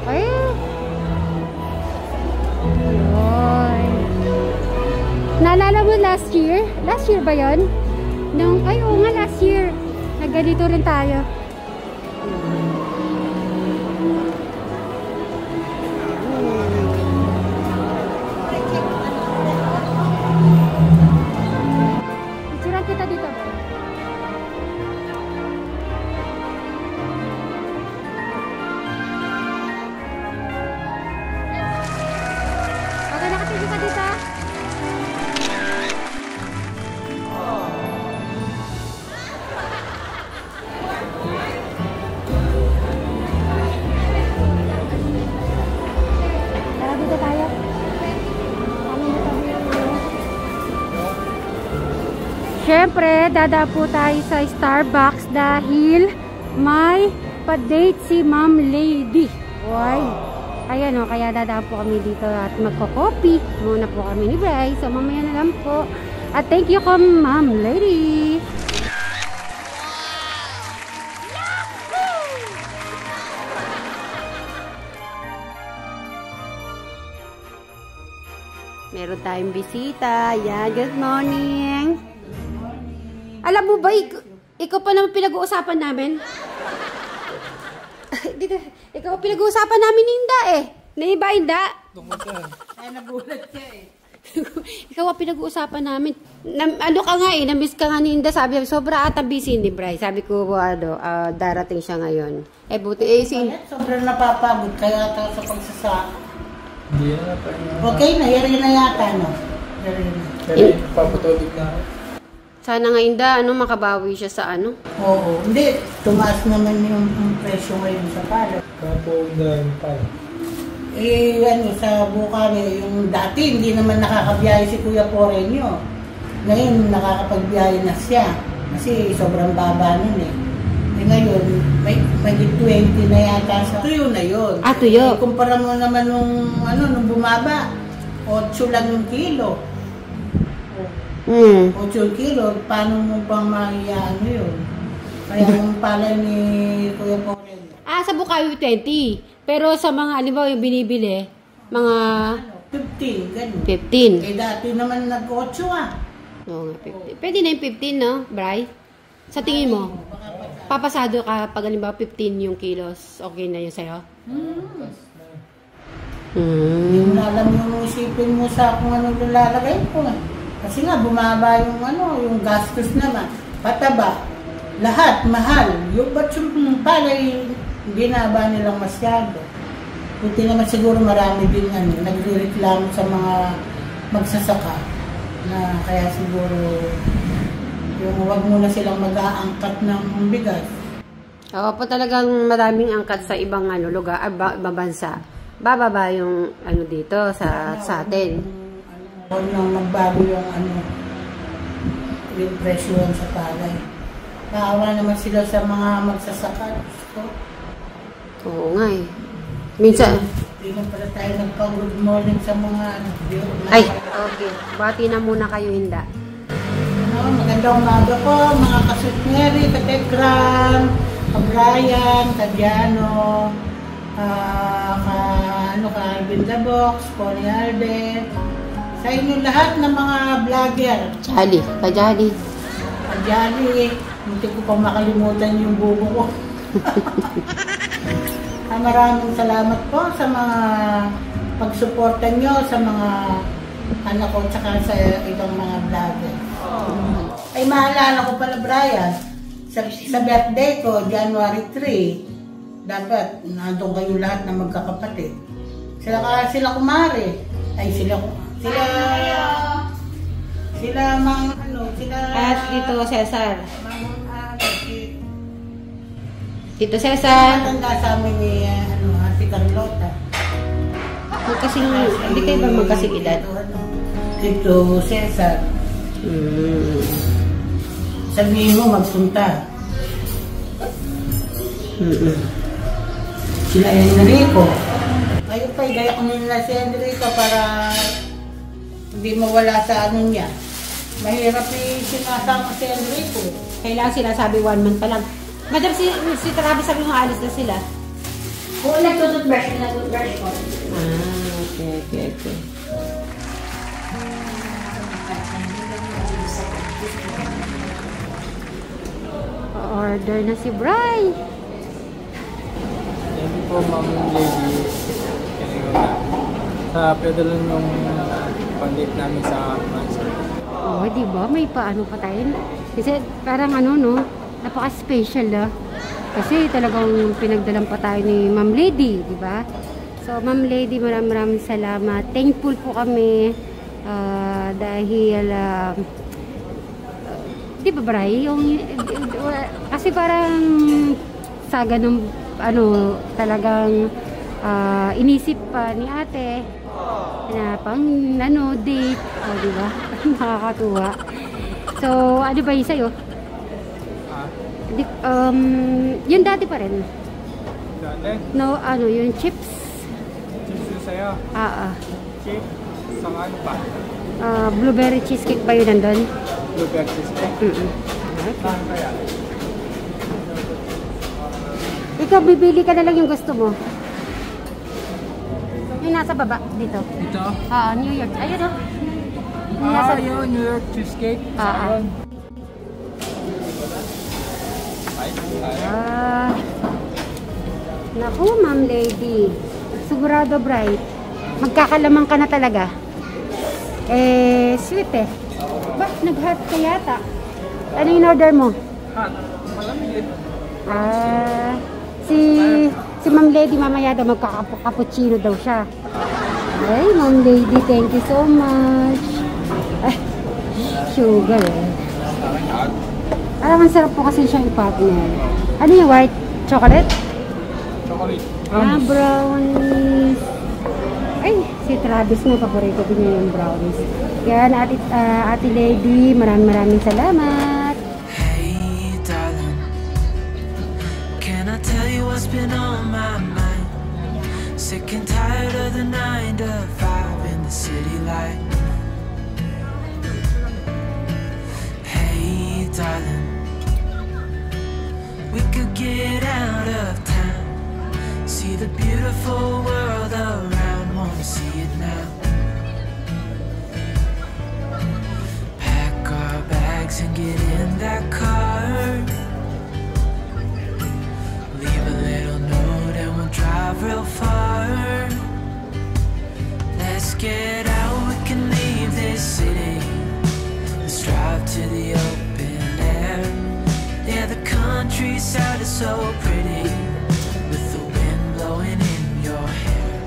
laki. Ayan. Naalala mo last year? Last year ba yun? Ay, oo nga, last year. Nagganito rin tayo. Ituran kita dito ba? Okay, nakatigil ka dito. Siyempre, dadapo tayo sa Starbucks dahil may pa-date si Ma'am Lady. Why? Ayan o, kaya dadapo kami dito at magko-coffee. Muna po kami ni Bryce. So, mamaya na lang po. At thank you ko, Ma'am Lady. Meron tayong bisita. Yan, good morning. Alam mo ba, ikaw pa naman pinag-uusapan namin? Ikaw pa pinag-uusapan namin ni Inda eh. Naiba, Inda? Ay, nagulat siya eh. Ikaw pa pinag-uusapan namin. Ano ka nga eh, na-miss ka nga ni Inda. Sabi, sobra ata busy ni Bry. Sabi ko, darating siya ngayon. Eh, buti eh, sobrang napapagod kaya ata sa pagsasaka. Okay na, yari na yata, no? Yari na. Pero papatuloy na ako. Sana nga Inda, makabawi siya sa ano? Oo, hindi. Tumaas naman yung presyo ngayon sa palay. Kapo dahil pala. Eh, sa Bukane, yung dati hindi naman nakakabiyahe si Kuya Porenyo. Ngayon, nakakapagbiyahe na siya. Kasi sobrang baba nun eh. Eh ngayon, may 20 na yata sa tuyo na yun. Ah, tuyo? Kumpara mo naman nung bumaba, 8 lang yung kilo. 8 kilo, paano mo bang maiyano yun? Kaya yung palay ni Kuya Porenyo. Ah, sa Bukawi 20. Pero sa mga, yung binibili, mga... 15, ganun. 15. Eh dati naman nag-8 ah. Oo nga, 15. Pwede na yung 15, no, Bry? Sa tingin mo, papasado ka pag halimbawa 15 yung kilos, okay na yun sa'yo? Hindi mo na alam yung isipin mo sa kung ano lalagay ko. Kasi nga, bumaba yung gastos naman. Pataba, lahat, mahal. Yung ba't yung palay, binaba nilang masyado. Buti naman siguro marami din nagre-reklamo sa mga magsasaka na kaya siguro yung wag muna silang mag-aangkat ng bigas. Oo po, talagang maraming angkat sa ibang lugar, ibang bansa. Bababa yung dito sa atin. Huwag nang magbago yung presyo sa palay. Naawa naman sila sa mga magsasaka. Oo nga eh. Minsan... Hindi na pala tayo nagpa-good morning sa mga Ay, okay. Bati na muna kayo, Hinda. Magandang umaga po, mga kasutneri, ka-Tekram, ka-Brian, ka-Diano, ka-Alvin the Box, Pony Alde, sa inyo lahat ng mga vlogger. Jolly, ka-Jolly. Ka-Jolly, hindi ko pa makalimutan yung buko ko. Maraming salamat po sa mga pagsuporta nyo sa mga anak ko tsaka sa ibang mga vlogger. Ay, maalala ko pala, Brian, sa birthday ko, January 3, dapat nandun kayo lahat na magkakapatid. Sila kumare. Ay, sila At Tito Cesar. Tito Cesar. Matanda sa amin ni Ate Carlota. Kasi hindi kayo ba magkasing edad? Tito Cesar. Sabihin mo, magpunta. Sila Enrico. Ayun pa, gaya ko nila si Enrico para hindi mawala sa ano niya. Mahirap sinasama si Enrico. Kailangan sinasabi 1 month pa lang. Madam, si Travis sabi mo alis na sila. Kung nagtututbrush ko, nagtutbrush ko. Okay. Order na si Bray. Thank you po, Ma'am Lady. Sa pedal yung pandit namin sa Mansa. Oh, di ba? May paano pa tayo. Kasi parang ano, no? Napaka-special, ah. Kasi talagang pinagdalan pa tayo ni Ma'am Lady, di ba? So, Ma'am Lady, maraming salamat. Thankful po kami dahil di ba, Bray? Kasi parang sa ganun, ano, talagang inisip pa ni ate na pang ano, date. O, di ba? Nakakatuwa. So, ano ba yung sa'yo? Yung dati pa rin. Dati? No, ano, yung chips. Chips yung sa'yo? Chips? Sa ano pa? Blueberry cheesecake ba yun nandun? Blueberry cheesecake? Saan kaya? Ikaw, bibili ka na lang yung gusto mo. Yung nasa baba, dito. Dito? New York. Ayun, oh. Yung nasa... Yun, New York cheesecake. Ayun. Naku, Ma'am Lady. Sigurado, Bright. Magkakalamang ka na talaga. Sweet eh. Ba, nag-hot ka yata. Ano yung order mo? Hot. Malamig. Si Ma'am Lady mamaya daw magkakapuchino daw siya. Ay, Ma'am Lady, thank you so much. Sugar eh. Alam, ang sarap po kasi siyang i-partner. Ano yung white chocolate? Chocolate. Brownies. Ay, si Travis mo, paborito din niya yung brownies. Yan, Ate Lady, maraming salamat. Hey, darling, can I tell you what's been on my mind? Sick and tired of the 9 to 5 in the city light. Hey, darling, we could get out of town, see the beautiful world around, wanna see it now. Pack our bags and get in that car, leave a little note and we'll drive real far. Let's get out, we can leave this city, let's drive to the open air. Yeah, the countryside is so pretty, with the wind blowing in your hair.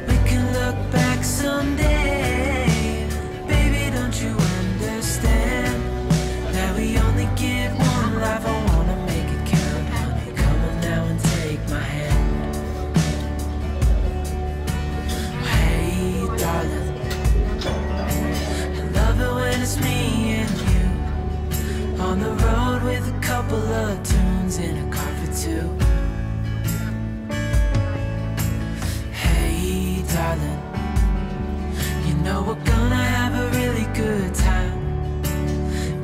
We can look back someday, baby, don't you understand that we only get one life? I wanna make it count, honey, come on now and take my hand. Hey, darling, I love it when it's me and you on the road with a couple of tunes in a car for two. Hey, darling, you know we're gonna have a really good time,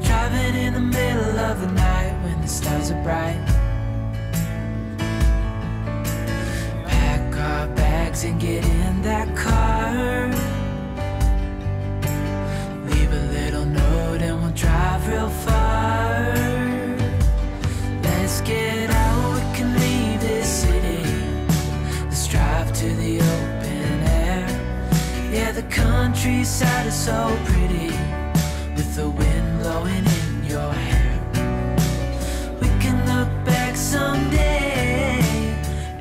driving in the middle of the night when the stars are bright. Pack our bags and get in that car, leave a little note and we'll drive real far. Let's get out, we can leave this city, let's drive to the open air. Yeah, the countryside is so pretty, with the wind blowing in your hair. We can look back someday,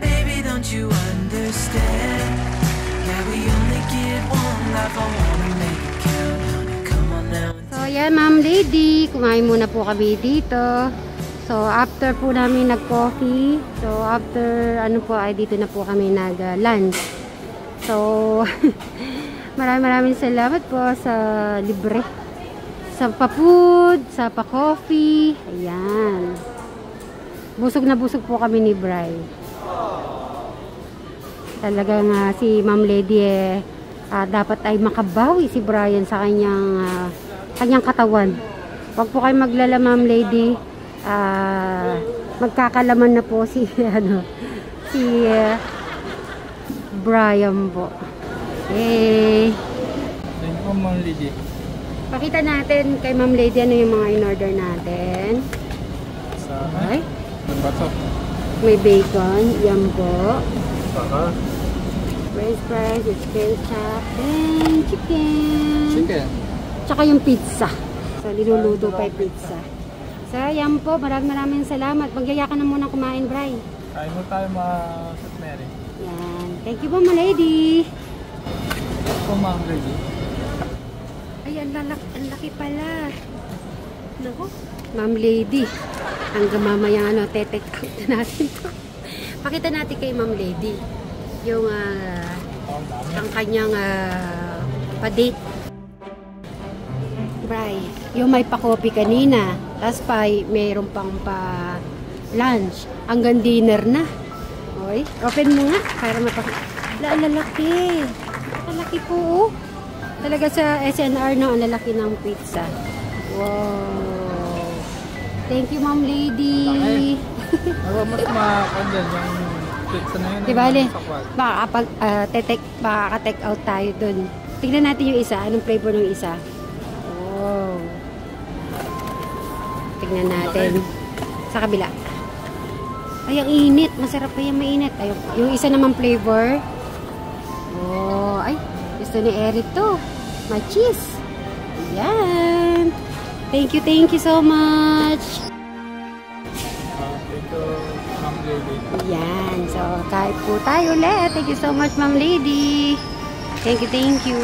baby, don't you understand that we only get one life? I wanna make it count, honey, come on now. So, yan, Ma'am Lady. Kumain muna po kami dito. So, after po namin nag-coffee, so, after, ano po, ay dito na po kami nag-lunch. So, maraming salamat po sa libre. Sa pa-food, sa pa-coffee. Ayan. Busog na busog po kami ni Bray. Talagang si Ma'am Lady dapat ay makabawi si Brian sa kanyang katawan. Huwag po kayo maglala, Ma'am Lady. Magkakalaman na po si Si Brian po. Okay. Thank you, Ma'am Lady. Pakita natin kay Ma'am Lady ano yung mga in-order natin. Okay. Batok. May bacon. Yan po. Saka. French fries, with ketchup, and chicken. Chicken. Tsaka yung pizza. So, niluluto pa yung pizza. So, yan po. Maraming salamat. Magyaya ka na muna kumain, Bri. Kain mo tayo, Sis Mary. Yan. Thank you po, Ma'am Lady. Ako, Ma'am Lady. Ay, ang laki pala. Naku, Ma'am Lady. Hanggang mamaya, tetek out na natin to. Pakita natin kay Ma'am Lady yung ang kanyang pa-date. Bri, yung may pa-coffee kanina, tapos mayroon pang pa-lunch. Hanggang dinner na. Okay, open mo nga para mapakita. Lalaki. Lalaki po. Talaga sa SNR, no, ang lalaki ng pizza. Wow. Thank you, Ma'am Lady. Mas makakandyan yung pizza na yun. Diba, baka ka-take out tayo dun. Tignan natin yung isa. Anong flavor ng isa? Wow. Tignan natin. Sa kabila. Ay, ang init. Masarap pa yung mainit. Ay, yung isa naman flavor. Oh, ay. Gusto ni Eric to. May cheese. Ayan. Thank you so much. Thank you, Ma'am Lady. Ayan. So, kahit po tayo ulit. Thank you so much, Ma'am Lady. Thank you.